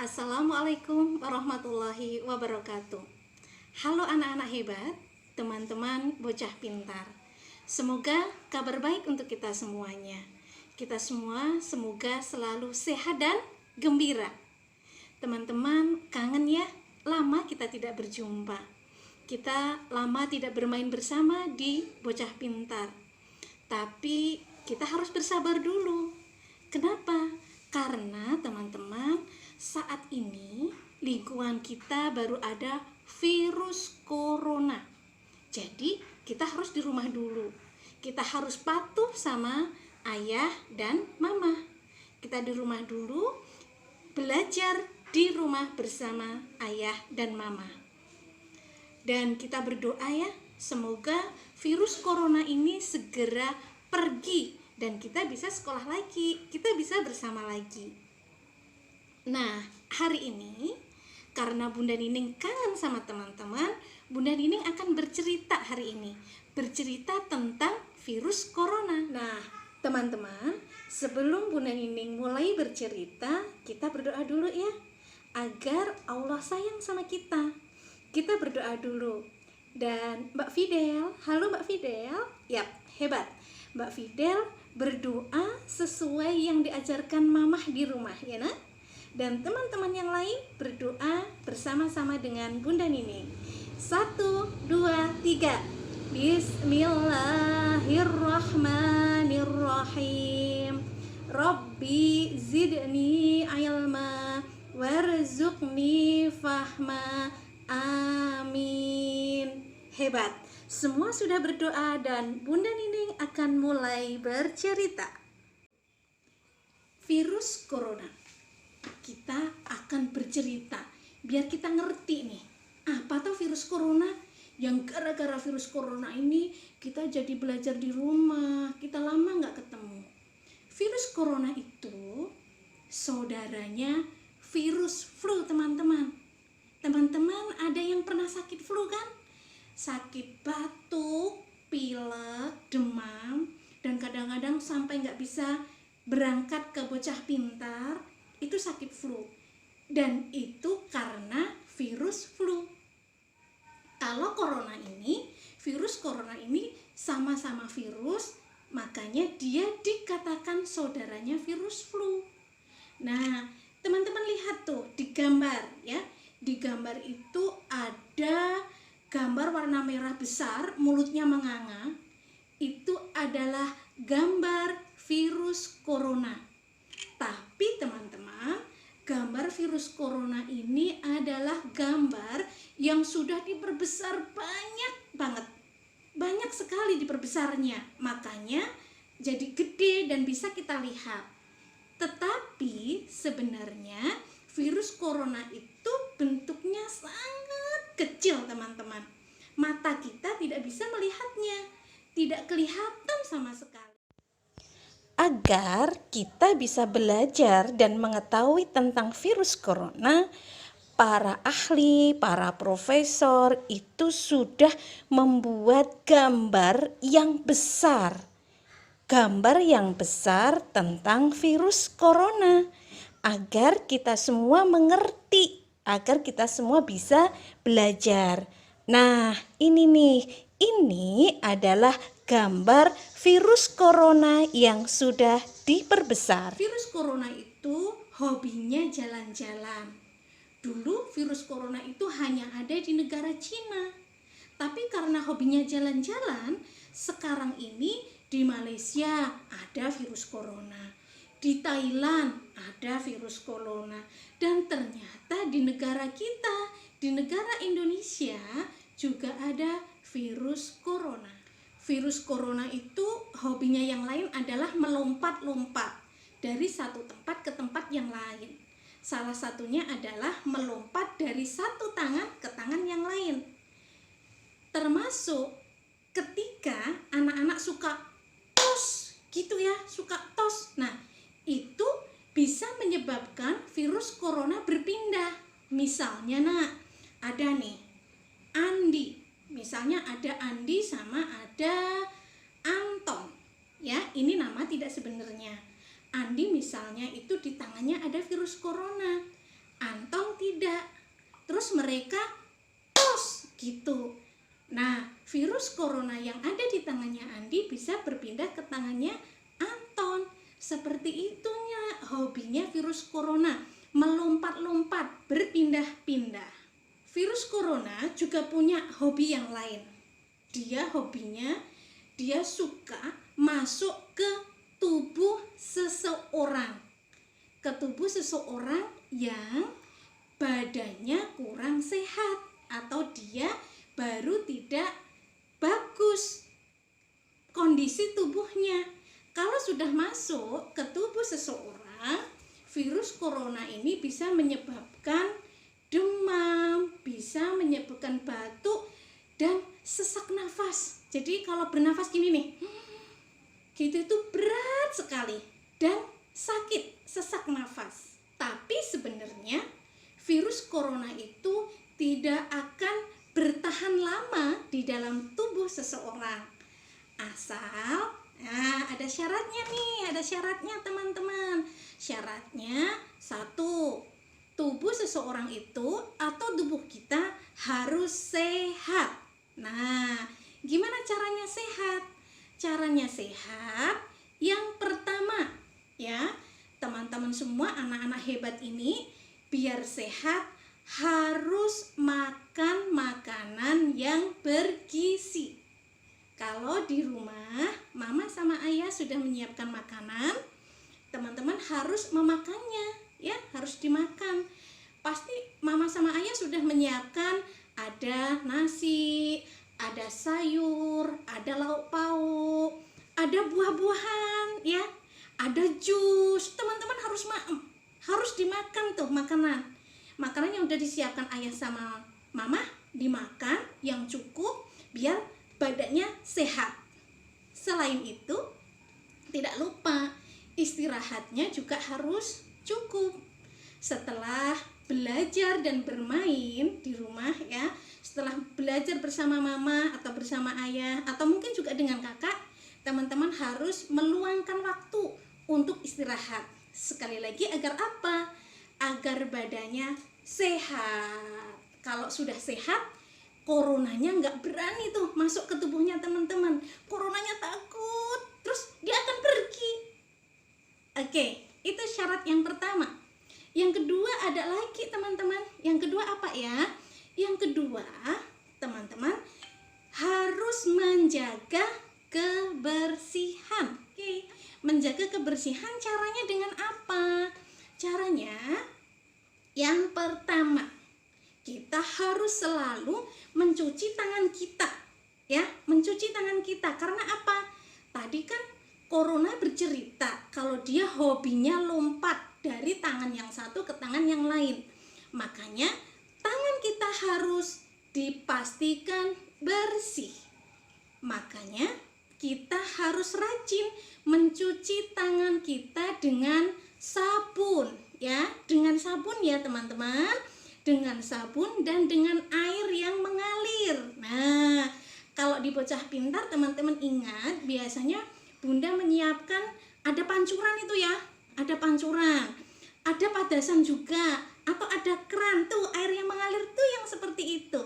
Assalamualaikum warahmatullahi wabarakatuh. Halo anak-anak hebat, teman-teman bocah pintar. Semoga kabar baik untuk kita semuanya. Kita semua semoga selalu sehat dan gembira. Teman-teman kangen ya, lama kita tidak berjumpa. Kita lama tidak bermain bersama di bocah pintar. Tapi kita harus bersabar dulu. Kenapa? Karena teman-teman, saat ini lingkungan kita baru ada virus corona. Jadi kita harus di rumah dulu. Kita harus patuh sama ayah dan mama. Kita di rumah dulu, belajar di rumah bersama ayah dan mama. Dan kita berdoa ya, semoga virus corona ini segera pergi dan kita bisa sekolah lagi, kita bisa bersama lagi. Nah, hari ini karena Bunda Nining kangen sama teman-teman, Bunda Nining akan bercerita hari ini. Bercerita tentang virus corona. Nah, teman-teman, sebelum Bunda Nining mulai bercerita, kita berdoa dulu ya, agar Allah sayang sama kita. Kita berdoa dulu. Dan Mbak Fidel, halo Mbak Fidel. Yap, hebat. Mbak Fidel berdoa sesuai yang diajarkan mamah di rumah, ya nak? Dan teman-teman yang lain berdoa bersama-sama dengan Bunda Nining. 1, 2, 3. Bismillahirrahmanirrahim. Rabbi zidni ilma warzuqni fahma. Amin. Hebat. Semua sudah berdoa dan Bunda Nining akan mulai bercerita. Virus corona. Kita akan bercerita biar kita ngerti nih, apa tuh virus corona. Yang gara-gara virus corona ini kita jadi belajar di rumah, kita lama nggak ketemu. Virus corona itu saudaranya virus flu, teman-teman. Teman-teman ada yang pernah sakit flu kan? Sakit batuk, pilek, demam, dan kadang-kadang sampai nggak bisa berangkat ke bocah pintar, itu sakit flu. Dan itu karena virus flu. Kalau corona ini, virus corona ini sama-sama virus, makanya dia dikatakan saudaranya virus flu. Nah, teman-teman lihat tuh di gambar ya. Di gambar itu ada gambar warna merah besar, mulutnya menganga. Itu adalah gambar virus corona. Tapi teman-teman, gambar virus corona ini adalah gambar yang sudah diperbesar banyak banget. Banyak sekali diperbesarnya, makanya jadi gede dan bisa kita lihat. Tetapi sebenarnya virus corona itu bentuknya sangat kecil, teman-teman. Mata kita tidak bisa melihatnya, tidak kelihatan sama sekali. Agar kita bisa belajar dan mengetahui tentang virus corona, para ahli, para profesor itu sudah membuat gambar yang besar. Gambar yang besar tentang virus corona agar kita semua mengerti, agar kita semua bisa belajar. Nah, ini nih, ini adalah gambar virus corona yang sudah diperbesar. Virus corona itu hobinya jalan-jalan. Dulu virus corona itu hanya ada di negara Cina. Tapi karena hobinya jalan-jalan, sekarang ini di Malaysia ada virus corona. Di Thailand ada virus corona. Dan ternyata di negara kita, di negara Indonesia juga ada virus corona. Virus corona itu hobinya yang lain adalah melompat-lompat dari satu tempat ke tempat yang lain. Salah satunya adalah melompat dari satu tangan ke tangan yang lain. Termasuk ketika anak-anak suka tos gitu ya, suka tos. Nah, itu bisa menyebabkan virus corona berpindah. Misalnya ada nih Andi. Misalnya ada Andi sama ada Anton. Ya, ini nama tidak sebenarnya. Andi misalnya itu di tangannya ada virus corona. Anton tidak. Terus mereka tos gitu. Nah, virus corona yang ada di tangannya Andi bisa berpindah ke tangannya Anton. Seperti itunya hobinya virus corona, melompat-lompat, berpindah-pindah. Virus corona juga punya hobi yang lain. Dia suka masuk ke tubuh seseorang. Ke tubuh seseorang yang badannya kurang sehat atau dia baru tidak bagus kondisi tubuhnya. Kalau sudah masuk ke tubuh seseorang, virus corona ini bisa menyebabkan demam, bisa menyebabkan batuk dan sesak nafas. Jadi kalau bernafas gini nih, gitu itu berat sekali dan sakit, sesak nafas. Tapi sebenarnya virus corona itu tidak akan bertahan lama di dalam tubuh seseorang. Asal, ada syaratnya nih, ada syaratnya teman-teman. Syaratnya 1, tubuh seseorang itu atau tubuh kita harus sehat. Nah, gimana caranya sehat? Caranya sehat yang pertama ya, teman-teman semua anak-anak hebat ini biar sehat harus makan makanan yang bergizi. Kalau di rumah mama sama ayah sudah menyiapkan makanan, teman-teman harus memakannya ya, harus dimakan. Pasti mama sama ayah sudah menyiapkan, ada nasi, ada sayur, ada lauk pauk, ada buah-buahan ya, ada jus. Teman-teman harus dimakan tuh makanan yang udah disiapkan ayah sama mama, dimakan yang cukup biar badannya sehat. Selain itu, tidak lupa istirahatnya juga harus cukup. Setelah belajar dan bermain di rumah ya, setelah belajar bersama mama atau bersama ayah atau mungkin juga dengan kakak, teman-teman harus meluangkan waktu untuk istirahat. Sekali lagi, agar apa? Agar badannya sehat. Kalau sudah sehat, coronanya nggak berani tuh masuk ke tubuhnya teman-teman. Coronanya takut, terus dia akan pergi. Oke, itu syarat yang pertama. Yang kedua ada lagi teman-teman. Yang kedua apa ya? Yang kedua, teman-teman harus menjaga kebersihan. Oke, menjaga kebersihan caranya dengan apa? Caranya yang pertama, kita harus selalu mencuci tangan kita. Ya, mencuci tangan kita. Karena apa? Tadi kan corona bercerita kalau dia hobinya lompat dari tangan yang satu ke tangan yang lain. Makanya tangan kita harus dipastikan bersih. Makanya kita harus rajin mencuci tangan kita dengan sabun ya, dengan sabun ya teman-teman, dengan sabun dan dengan air yang mengalir. Nah, kalau di Bocah Pintar teman-teman ingat, biasanya Bunda menyiapkan ada pancuran itu ya, ada pancuran, ada padasan juga, atau ada keran tuh air yang mengalir tuh yang seperti itu.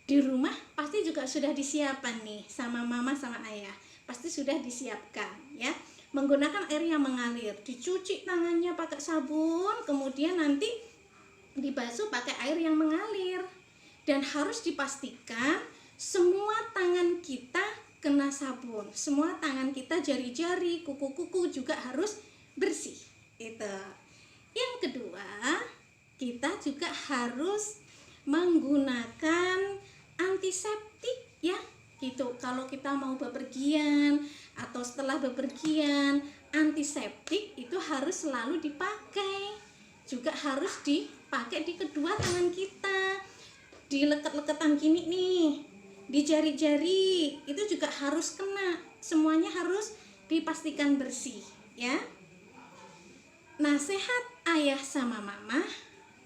Di rumah pasti juga sudah disiapkan nih sama mama sama ayah, pasti sudah disiapkan ya, menggunakan air yang mengalir, dicuci tangannya pakai sabun, kemudian nanti dibasuh pakai air yang mengalir. Dan harus dipastikan semua tangan kita kena sabun, semua tangan kita, jari-jari, kuku-kuku juga harus bersih. Itu. Yang kedua, kita juga harus menggunakan antiseptik ya, gitu. Kalau kita mau bepergian atau setelah bepergian, antiseptik itu harus selalu dipakai. Juga harus dipakai di kedua tangan kita, di leket-leketan gini nih, di jari-jari itu juga harus kena. Semuanya harus dipastikan bersih ya. Nasihat ayah sama mama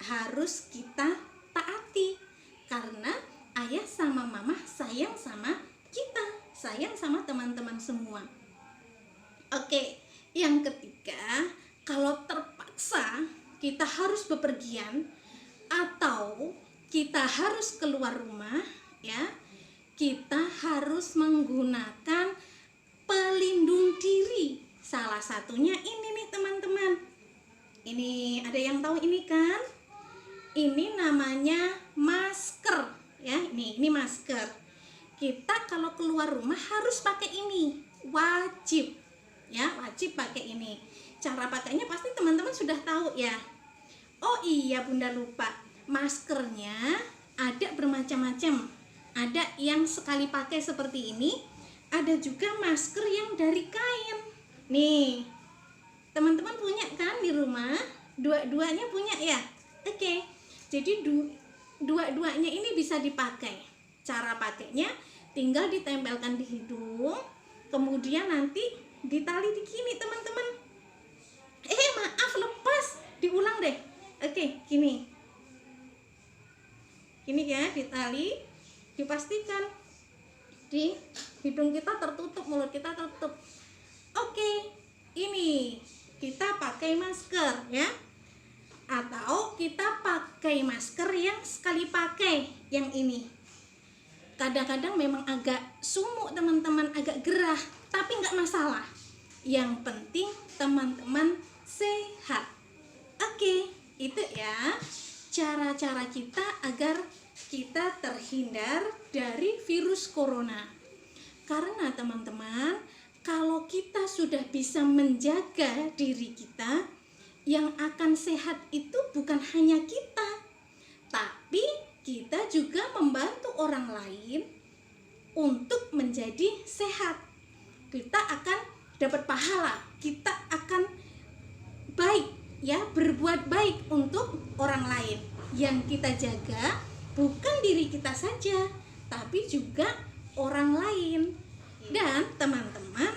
harus kita taati, karena ayah sama mama sayang sama kita, sayang sama teman-teman semua. Oke, yang ketiga, kalau terpaksa kita harus bepergian, atau kita harus keluar rumah ya, kita harus menggunakan pelindung diri. Salah satunya ini nih teman-teman. Ini ada yang tahu ini kan? Ini namanya masker ya. Ini masker. Kita kalau keluar rumah harus pakai ini, wajib ya, wajib pakai ini. Cara pakainya pasti teman-teman sudah tahu ya. Oh iya, Bunda lupa, maskernya ada bermacam-macam. Ada yang sekali pakai seperti ini, ada juga masker yang dari kain. Nih, teman-teman punya kan di rumah? Dua-duanya punya ya? Oke, jadi dua-duanya ini bisa dipakai. Cara pakainya tinggal ditempelkan di hidung, kemudian nanti ditali di sini teman-teman. Maaf, lepas, diulang deh. Oke, gini ya, ditali, dipastikan di hidung kita tertutup, mulut kita tertutup. Oke, ini kita pakai masker ya, atau kita pakai masker yang sekali pakai, yang ini. Kadang-kadang memang agak sumuk teman-teman, agak gerah, tapi nggak masalah. Yang penting teman-teman sehat. Oke, itu ya cara-cara kita agar kita terhindar dari virus corona. Karena teman-teman, kalau kita sudah bisa menjaga diri kita, yang akan sehat itu bukan hanya kita, tapi kita juga membantu orang lain untuk menjadi sehat. Kita akan dapat pahala, kita akan baik ya, berbuat baik untuk orang lain. Yang kita jaga bukan diri kita saja, tapi juga orang lain. Dan teman-teman,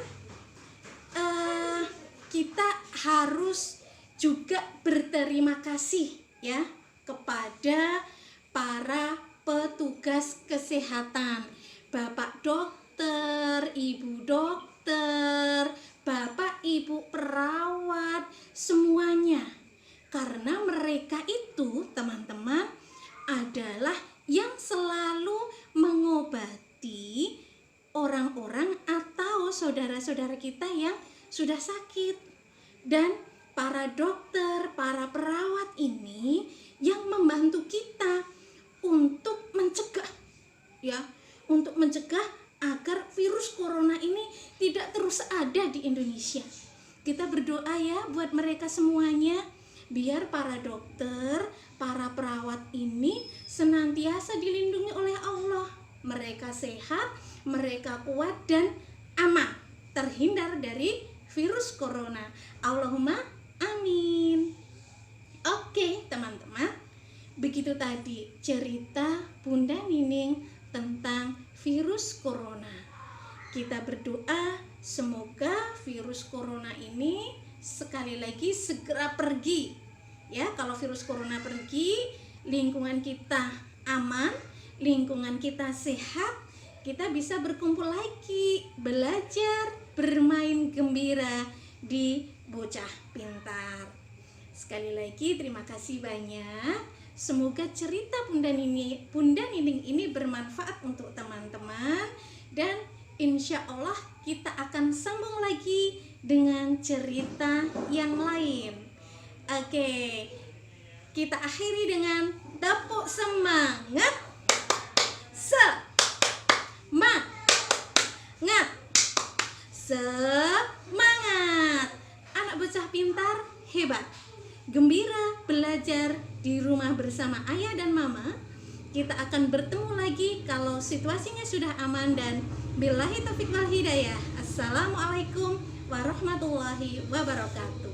kita harus juga berterima kasih ya kepada para petugas kesehatan, Bapak dokter, Ibu dokter, Bapak Ibu perawat, semuanya. Karena mereka itu teman-teman adalah yang selalu mengobati orang-orang atau saudara-saudara kita yang sudah sakit. Dan para dokter, para perawat ini yang membantu kita untuk mencegah ya, untuk mencegah agar virus corona ini tidak terus ada di Indonesia. Kita berdoa ya buat mereka semuanya, biar para dokter, para perawat ini senantiasa dilindungi oleh Allah. Mereka sehat, mereka kuat dan aman, terhindar dari virus corona. Allahumma amin. Oke teman-teman, begitu tadi cerita Bunda Nining tentang virus corona. Kita berdoa semoga virus corona ini sekali lagi segera pergi ya. Kalau virus corona pergi, lingkungan kita aman, lingkungan kita sehat, kita bisa berkumpul lagi, belajar, bermain gembira di Bocah Pintar. Sekali lagi terima kasih banyak. Semoga cerita Bunda Nining ini bermanfaat untuk teman-teman, dan insya Allah kita akan sambung lagi dengan cerita yang lain. Oke, kita akhiri dengan tepuk semangat. Semangat. Anak bocah pintar hebat. Gembira belajar di rumah bersama ayah dan mama. Kita akan bertemu lagi kalau situasinya sudah aman, dan billahi taufiq wal hidayah. Assalamualaikum warahmatullahi wabarakatuh.